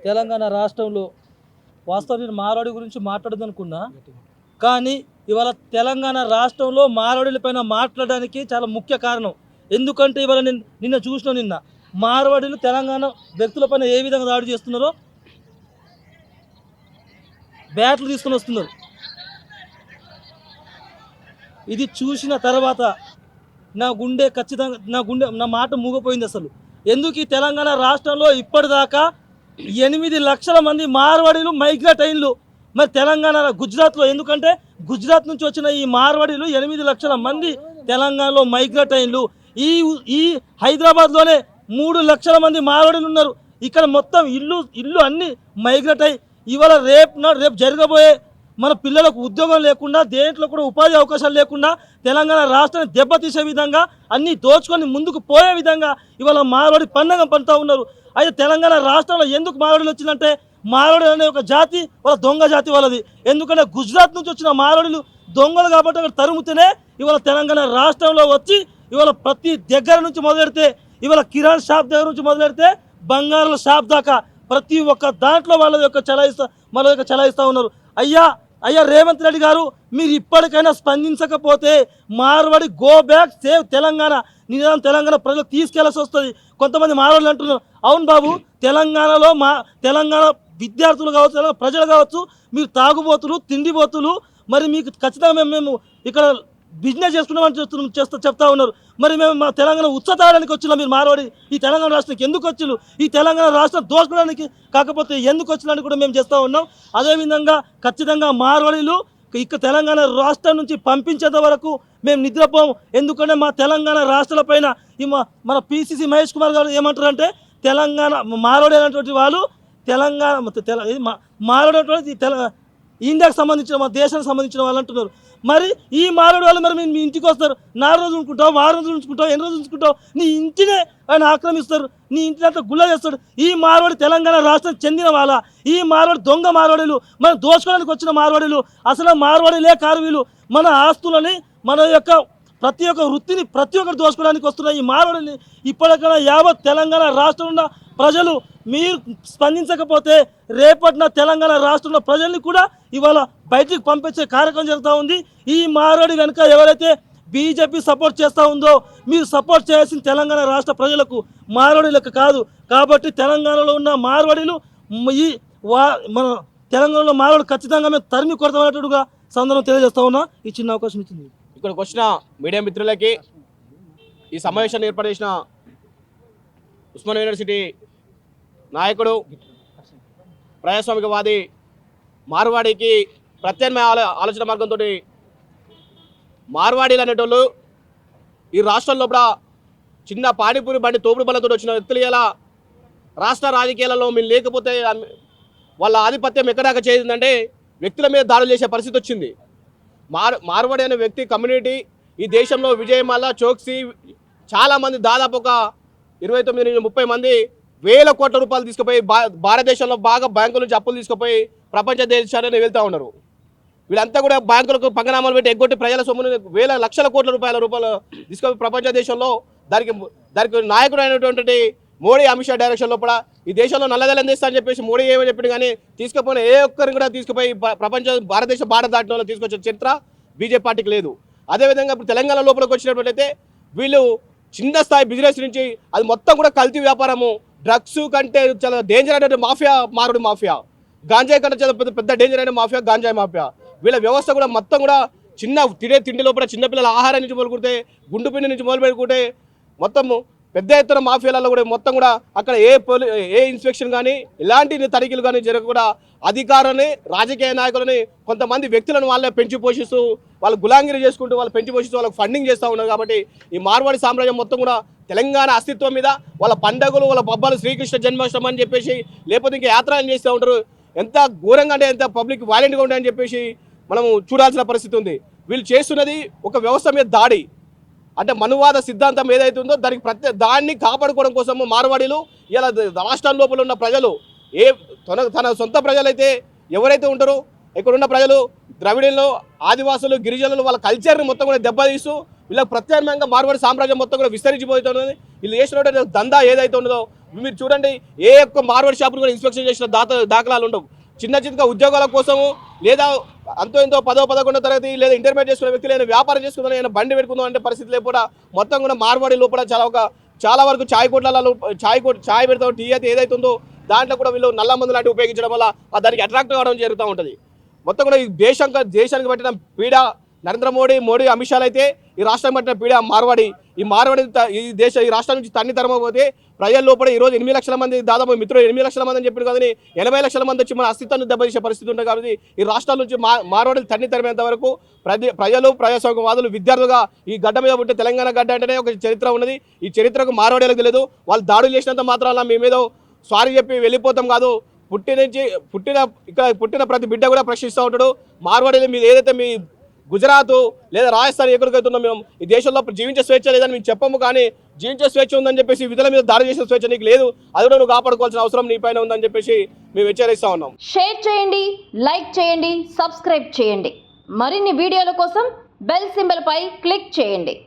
తెలంగాణ రాష్ట్రంలో వాస్తవం నేను మార్వాడి గురించి మాట్లాడదనుకున్నా, కానీ ఇవాళ తెలంగాణ రాష్ట్రంలో మార్వాడీలపైన మాట్లాడడానికి చాలా ముఖ్య కారణం. ఎందుకంటే ఇవాళ నిన్న చూసిన మార్వాడీలు తెలంగాణ వ్యక్తులపైన ఏ విధంగా దాడి చేస్తున్నారో బ్యాట్లు తీసుకొని వస్తున్నారు. ఇది చూసిన తర్వాత నా మాట మూగపోయింది. అసలు ఎందుకు ఈ తెలంగాణ రాష్ట్రంలో ఇప్పటిదాకా 8 లక్షల మంది మార్వాడీలు మైగ్రేట్ అయిన్లు. మరి తెలంగాణ గుజరాత్లో, ఎందుకంటే గుజరాత్ నుంచి వచ్చిన ఈ మార్వాడీలు 8 లక్షల మంది తెలంగాణలో మైగ్రేట్ అయిన్లు. ఈ హైదరాబాద్లోనే 3 లక్షల మంది మార్వాడీలు ఉన్నారు. ఇక్కడ మొత్తం ఇల్లు అన్నీ మైగ్రేట్ అయ్యి ఇవాళ రేపు జరగబోయే మన పిల్లలకు ఉద్యోగం లేకుండా, దేంట్లో కూడా ఉపాధి అవకాశాలు లేకుండా తెలంగాణ రాష్ట్రాన్ని దెబ్బతీసే విధంగా, అన్నీ దోచుకొని ముందుకు పోయే విధంగా ఇవాళ మార్వాడి పండుగ పండుతూ ఉన్నారు. అయితే తెలంగాణ రాష్ట్రంలో ఎందుకు మార్వాడీలు వచ్చిందంటే, మార్వాడి అనే ఒక జాతి వాళ్ళ దొంగ జాతి వాళ్ళది. ఎందుకంటే గుజరాత్ నుంచి వచ్చిన మార్వాడీలు దొంగలు కాబట్టి అక్కడ తరుముతూనే ఇవాళ తెలంగాణ రాష్ట్రంలో వచ్చి ఇవాళ ప్రతి దగ్గర నుంచి మొదలెడితే, ఇవాళ కిరాణ్ షాప్ దగ్గర నుంచి మొదలెడితే బంగారాల షాప్ దాకా ప్రతి ఒక్క దాంట్లో వాళ్ళ యొక్క చలాయిస్తూ ఉన్నారు. అయ్యా రేవంత్ రెడ్డి గారు, మీరు ఇప్పటికైనా స్పందించకపోతే Marwadi go back save Telangana Nizam Telangana ప్రజలకు తీసుకెళ్లాల్సి వస్తుంది. కొంతమంది మార్వాడీలు అంటున్నారు, అవును బాబు, తెలంగాణలో తెలంగాణ విద్యార్థులు కావచ్చు, ప్రజలు కావచ్చు, మీరు తాగుబోతులు, తిండిబోతులు, మరి మీకు ఖచ్చితంగా మేము ఇక్కడ బిజినెస్ చేసుకున్నామని చెప్తా ఉన్నారు. మరి మేము మా తెలంగాణ ఉత్సతాడానికి వచ్చినా మీరు మార్వాడి ఈ తెలంగాణ రాష్ట్రానికి ఎందుకు వచ్చిళ్ళు, ఈ తెలంగాణ రాష్ట్రం దోచుకోవడానికి కాకపోతే ఎందుకు వచ్చిందని కూడా మేము చేస్తూ ఉన్నాం. అదేవిధంగా ఖచ్చితంగా మార్వాడీలు ఇక్కడ తెలంగాణ రాష్ట్రం నుంచి పంపించేంత వరకు మేము నిద్రపోము. ఎందుకంటే మా తెలంగాణ రాష్ట్రాల పైన మన పిసిసి మహేష్ కుమార్ గారు ఏమంటారంటే, తెలంగాణ మార్వాడి అనేటువంటి వాళ్ళు మార్వాడి ఇండియాకి సంబంధించిన, మా దేశానికి సంబంధించిన వాళ్ళు అంటున్నారు. మరి ఈ మార్వాడి వాళ్ళు మరి మీ ఇంటికి వస్తారు, 4 రోజులు ఉంచుకుంటావు, 6 రోజులు ఉంచుకుంటావు, ఎన్ని రోజులు ఉంచుకుంటావు, నీ ఇంటినే ఆయన ఆక్రమిస్తారు, నీ ఇంటిని అంతా గుల్ల చేస్తాడు. ఈ మార్వాడి తెలంగాణ రాష్ట్రానికి చెందిన వాళ్ళ, ఈ మార్వాడి దొంగ మార్వాడీలు, మనం దోచుకోవడానికి వచ్చిన మార్వాడీలు, అసలు మార్వాడీలే కారు వీళ్ళు. మన ఆస్తులని, మన యొక్క ప్రతి ఒక్క వృత్తిని ప్రతి ఒక్కరు దోచుకోవడానికి వస్తున్న ఈ మార్వాడీని ఇప్పటికైనా యావత్ తెలంగాణ రాష్ట్రంలో ఉన్న ప్రజలు మీరు స్పందించకపోతే రేపటిన తెలంగాణ రాష్ట్రంలో ప్రజల్ని కూడా ఇవాళ బయటికి పంపించే కార్యక్రమం జరుగుతూ ఉంది. ఈ మార్వాడి కనుక ఎవరైతే బీజేపీ సపోర్ట్ చేస్తూ ఉందో, మీరు సపోర్ట్ చేయాల్సిన తెలంగాణ రాష్ట్ర ప్రజలకు, మార్వాడీలకు కాదు. కాబట్టి తెలంగాణలో ఉన్న మార్వాడీలు మన తెలంగాణలో మార్వాడి ఖచ్చితంగా మేము తరిమి కొడతామన్నట్టుగా సందర్భం తెలియజేస్తా ఉన్నా. ఈ చిన్న అవకాశం ఇచ్చింది. ఇక్కడికి వచ్చిన మీడియా మిత్రులకి, ఈ సమావేశాన్ని ఏర్పాటు చేసిన ఉస్మానియా యూనివర్సిటీ నాయకుడు, ప్రజాస్వామికవాది, మార్వాడికి ప్రత్యామ్నాయ ఆలోచన మార్గంతో మార్వాడీలు అనేటోళ్ళు ఈ రాష్ట్రంలో కూడా చిన్న పానీపూరి బండి తోపుడు బలతో వచ్చిన వ్యక్తులు ఇలా రాష్ట్ర రాజకీయాలలో మీరు లేకపోతే వాళ్ళ ఆధిపత్యం ఎక్కడాక చేసిందంటే వ్యక్తుల మీద దాడులు చేసే పరిస్థితి వచ్చింది. మార్వాడి అనే వ్యక్తి కమ్యూనిటీ ఈ దేశంలో విజయమాల, చోక్సీ, చాలామంది దాదాపు ఒక 29-30 మంది వేల కోట్ల రూపాయలు తీసుకుపోయి భారతదేశంలో బాగా బ్యాంకుల నుంచి అప్పులు తీసుకుపోయి ప్రపంచ దేశాలని వెళ్తూ ఉన్నారు. వీళ్ళంతా కూడా బ్యాంకులకు పంగనామాలు పెట్టి ఎగ్గొట్టి ప్రజల సొమ్మును వేల లక్షల కోట్ల రూపాయలు తీసుకుపోయి ప్రపంచ దేశంలో దానికి నాయకుడు అయినటువంటి మోడీ, అమిత్ షా డైరెక్షన్లో కూడా ఈ దేశంలో నల్లదలం చేస్తా అని చెప్పేసి మోడీ ఏమని చెప్పింది, కానీ తీసుకుపోయిన ఏ ఒక్కరిని కూడా తీసుకుపోయి భారతదేశ బార్డర్ దాటిన వాళ్ళు తీసుకొచ్చే చరిత్ర బీజేపీ పార్టీకి లేదు. అదేవిధంగా ఇప్పుడు తెలంగాణ లోపలికి వచ్చినట్లయితే వీళ్ళు చిన్న స్థాయి బిజినెస్ నుంచి అది మొత్తం కూడా కల్తీ వ్యాపారము, డ్రగ్స్ కంటే చాలా డేంజర్ అయిన మాఫియా మార్వాడి మాఫియా, గాంజాయి కంటే చాలా పెద్ద డేంజర్ అయిన మాఫియా గాంజాయి మాఫియా. వీళ్ళ వ్యవస్థ కూడా మొత్తం కూడా తిండి లోపల చిన్నపిల్లల ఆహారం నుంచి మొదలుకుంటే, గుండు పిండి నుంచి మొదలు పెట్టుకుంటే మొత్తం పెద్ద ఎత్తున మాఫియాలలో కూడా మొత్తం కూడా అక్కడ ఏ ఇన్స్పెక్షన్ కానీ ఎలాంటి తనిఖీలు కానీ జరగకుండా అధికారులని, రాజకీయ నాయకులని, కొంతమంది వ్యక్తులను వాళ్ళే పెంచి పోషిస్తూ వాళ్ళు గులాంగిరి చేసుకుంటూ వాళ్ళు పెంచి పోషిస్తూ వాళ్ళకి ఫండింగ్ చేస్తూ ఉన్నారు. కాబట్టి ఈ మార్వాడి సామ్రాజ్యం మొత్తం కూడా తెలంగాణ అస్తిత్వం మీద, వాళ్ళ పండుగలు, వాళ్ళ పబ్బాలు, శ్రీకృష్ణ జన్మాష్టమి అని చెప్పేసి, లేకపోతే ఇంకా యాత్రలు చేస్తూ ఉంటారు. ఎంత ఘోరంగా అంటే ఎంత పబ్లిక్ వైలెంట్గా ఉంటాయని చెప్పేసి మనం చూడాల్సిన పరిస్థితి ఉంది. వీళ్ళు చేస్తున్నది ఒక వ్యవస్థ మీద దాడి. అంటే మనువాద సిద్ధాంతం ఏదైతే ఉందో దాన్ని కాపాడుకోవడం కోసం మార్వాడీలు ఇలా రాష్ట్రం లోపల ఉన్న ప్రజలు తన సొంత ప్రజలైతే ఎవరైతే ఉంటారో ఇక్కడ ఉన్న ప్రజలు ద్రవిడులు, ఆదివాసులు, గిరిజనులు వాళ్ళ కల్చర్ని మొత్తం కూడా దెబ్బతీస్తూ వీళ్ళకి ప్రత్యామ్నాయంగా మార్వాడి సామ్రాజ్యం మొత్తం కూడా విస్తరించిపోతున్నది. వీళ్ళు చేసినటువంటి దందా ఏదైతే ఉన్నదో మీరు చూడండి, ఏ ఒక్క మార్వాడి షాపులు కూడా ఇన్స్పెక్షన్ చేసిన దాఖలాలు ఉండవు. చిన్న ఉద్యోగాల కోసము లేదా అంతో ఎంతో 10వ 11వ తరగతి లేదా ఇంటర్మీడియట్ చేసుకున్న వ్యక్తి లేదా వ్యాపారం చేసుకుందాం ఏదైనా బండి పెట్టుకుందాం అంటే పరిస్థితి లేకుండా మొత్తం కూడా మార్వాడి లోపల చాలా వరకు ఛాయ్ పెడతాం టీ అయితే ఏదైతే ఉందో దాంట్లో కూడా వీళ్ళు నల్ల మందు లాంటివి ఉపయోగించడం వల్ల దానికి అట్రాక్ట్ కావడం జరుగుతూ ఉంటుంది. మొత్తం కూడా ఈ దేశానికి పట్టిన పీడ నరేంద్ర మోడీ అమిత్ షాలు అయితే ఈ రాష్ట్రం పట్టిన పీడ మార్వాడి. ఈ రాష్ట్రం నుంచి తన్ని తరమపోతే ప్రజల లోపల ఈరోజు 8 లక్షల మంది దాదాపు మిత్రులు 8 లక్షల మంది అని చెప్పారు కానీ 80 లక్షల మంది వచ్చి మన అస్తిత్వాన్ని దెబ్బతీసే పరిస్థితి ఉంటుంది. కాబట్టి ఈ రాష్ట్రాల నుంచి మార్వాడిని తన్ని తరిమేంత వరకు ప్రజలు ప్రజాస్వామ్యవాదులు విద్యార్థులుగా ఈ గడ్డ మీద పుట్టే తెలంగాణ గడ్డ అంటేనే ఒక చరిత్ర ఉన్నది. ఈ చరిత్రకు మార్వాడీలకు తెలియదు. వాళ్ళు దాడులు చేసినంత మాత్రాన మీ మీద సారీ చెప్పి వెళ్ళిపోతాం కాదు. పుట్టిన ప్రతి బిడ్డ కూడా ప్రశ్నిస్తూ ఉంటాడు. మార్వాడీలు మీరు ఏదైతే మీ గుజరాత్ లేదా రాజస్థాన్ ఎక్కడికైతున్నా మేము ఈ దేశంలో జీవించే స్వేచ్ఛ లేదని మేము చెప్పము, కానీ జీవించే స్వేచ్ఛ ఉందని చెప్పేసి విధుల మీద దాడి చేసిన స్వేచ్ఛ నీకు లేదు, అది కూడా నువ్వు కాపాడుకోవాల్సిన అవసరం నీ పైన ఉందని చెప్పేసి మేము హెచ్చరిస్తా ఉన్నాం. షేర్ చేయండి, లైక్ చేయండి, సబ్స్క్రైబ్ చేయండి. మరిన్ని వీడియోల కోసం బెల్ సింబల్ పై క్లిక్ చేయండి.